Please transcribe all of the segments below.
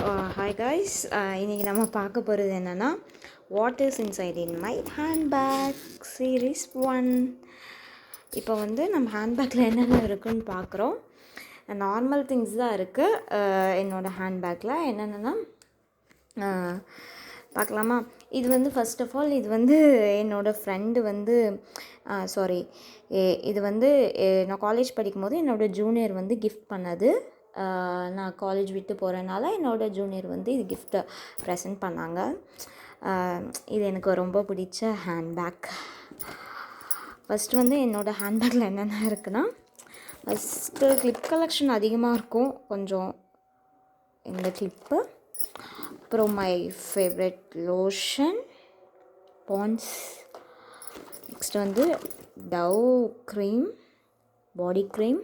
Hi guys, இன்றைக்கி நம்ம பார்க்க போகிறது என்னென்னா what is inside in my handbag series 1. இப்போ வந்து நம்ம ஹேண்ட்பேக்கில் என்னென்ன இருக்குதுன்னு பார்க்குறோம். நார்மல் திங்ஸ் தான் இருக்குது என்னோடய ஹேண்ட்பேக்கில். என்னென்னா பார்க்கலாமா? இது வந்து ஃபர்ஸ்ட் ஆஃப் ஆல் இது வந்து என்னோடய ஃப்ரெண்டு வந்து இது வந்து நான் காலேஜ் படிக்கும்போது என்னோடய ஜூனியர் வந்து கிஃப்ட் பண்ணது. நான் காலேஜ் விட்டு போகிறனால என்னோடய ஜூனியர் வந்து இது கிஃப்ட்டை ப்ரெசென்ட் பண்ணாங்க. இது எனக்கு ரொம்ப பிடிச்ச ஹேண்ட்பேக். ஃபஸ்ட்டு வந்து என்னோடய ஹேண்ட்பேக்கில் என்னென்ன இருக்குன்னா, ஃபஸ்ட்டு கிளிப் கலெக்ஷன் அதிகமாக இருக்கும். கொஞ்சம் இந்த கிளிப்பு, அப்புறம் my favourite lotion Pond's, next வந்து டவ் க்ரீம், பாடி க்ரீம்,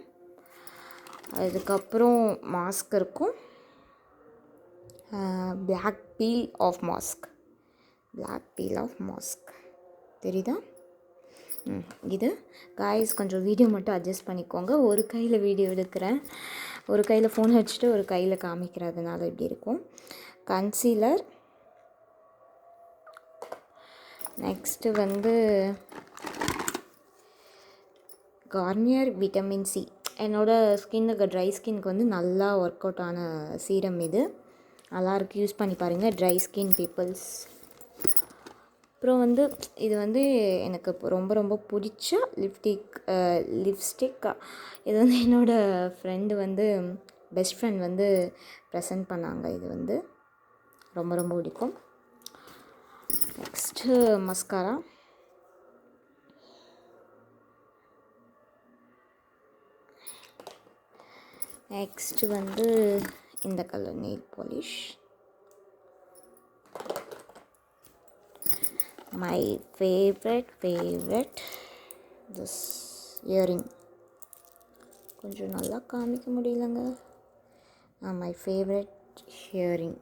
அதுக்கப்புறம் மாஸ்க் இருக்கும். பிளாக் பீல் ஆஃப் மாஸ்க் தெரியுதா? இது காய்ஸ் கொஞ்சம் வீடியோ மட்டும் அட்ஜஸ்ட் பண்ணிக்கோங்க. ஒரு கையில் வீடியோ எடுக்கிறேன், ஒரு கையில் ஃபோன் வச்சுட்டு ஒரு கையில் காமிக்கிறதுனால இப்படி இருக்கும். கன்சீலர், நெக்ஸ்ட்டு வந்து கார்னியர் விட்டமின் சி. என்னோடய ஸ்கின்னுக்கு, ட்ரை ஸ்கின்னுக்கு வந்து நல்லா ஒர்க் அவுட் ஆன சீரம் இது. நல்லாயிருக்கு, யூஸ் பண்ணி பாருங்கள் ட்ரை ஸ்கின் பீப்புள்ஸ். அப்புறம் வந்து இது வந்து எனக்கு ரொம்ப ரொம்ப பிடிச்ச லிப்ஸ்டிக். இது வந்து என்னோடய ஃப்ரெண்டு வந்து பெஸ்ட் ஃப்ரெண்ட் வந்து ப்ரெசென்ட் பண்ணாங்க. இது வந்து ரொம்ப ரொம்ப பிடிக்கும். நெக்ஸ்ட்டு மஸ்காரா, நெக்ஸ்ட்டு வந்து இந்த colour nail polish, my favourite this earring. கொஞ்சம் நல்லா காமிக்க முடியலங்க. My favourite earring.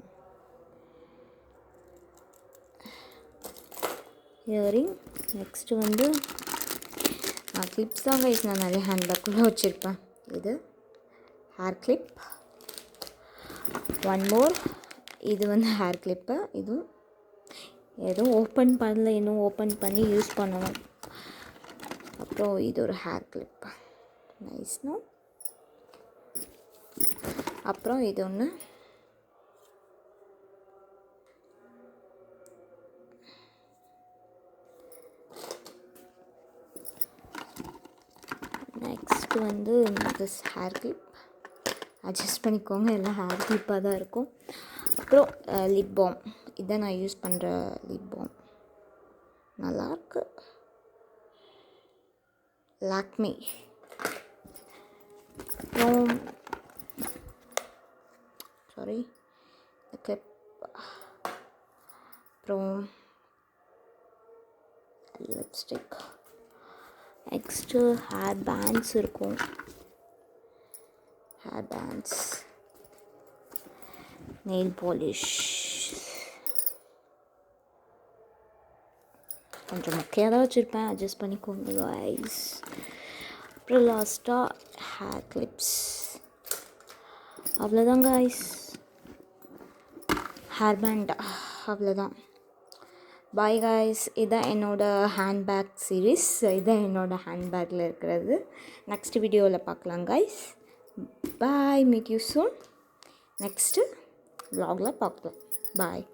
நெக்ஸ்ட்டு வந்து கிளிப்ஸ் தான் கைஸ் நான் நிறைய ஹேண்ட்பேக்குள்ளே வச்சுருப்பேன். இது ஹேர் கிளிப். ஒன் மோர், இது வந்து ஹேர் கிளிப்பு. இதுவும் எதுவும் ஓப்பன் பண்ணல, இன்னும் ஓப்பன் பண்ணி யூஸ் பண்ணணும். அப்புறம் இது ஒரு ஹேர் கிளிப், நைஸ்னோ. அப்புறம் இது ஒன்று, நெக்ஸ்ட்டு வந்து திஸ் ஹேர் கிளிப். அட்ஜஸ்ட் பண்ணிக்கோங்க, எல்லாம் ஹேர் கிளிப்பாக தான் இருக்கும். அப்புறம் லிப் பாம். இதை நான் யூஸ் பண்ணுற லிப் பாம், நல்லாயிருக்கு, லாக்மி. அப்புறம் கிளிப், அப்புறம் லிப்ஸ்டிக். நெக்ஸ்ட்டு ஹேர் பேண்ட்ஸ் இருக்கும், ஹேர் பேண்ட்ஸ், நெயில் பாலிஷ். கொஞ்சம் மொக்கையாக தான் வச்சுருப்பேன், அட்ஜஸ்ட் பண்ணிக்கோங்க காய்ஸ். அப்புறம் லாஸ்ட்டாக ஹேர் கிளிப்ஸ். அவ்வளோதான் காய்ஸ், ஹேர் பேண்ட் அவ்வளோதான். பாய் காய்ஸ், இதுதான் என்னோடய ஹேண்ட்பேக் சீரீஸ். இதுதான் என்னோடய ஹேண்ட்பேக்கில் இருக்கிறது. நெக்ஸ்ட் வீடியோவில் பார்க்கலாம் guys. Bye, meet you soon. Next vlogல பார்க்கலாம். பாய்.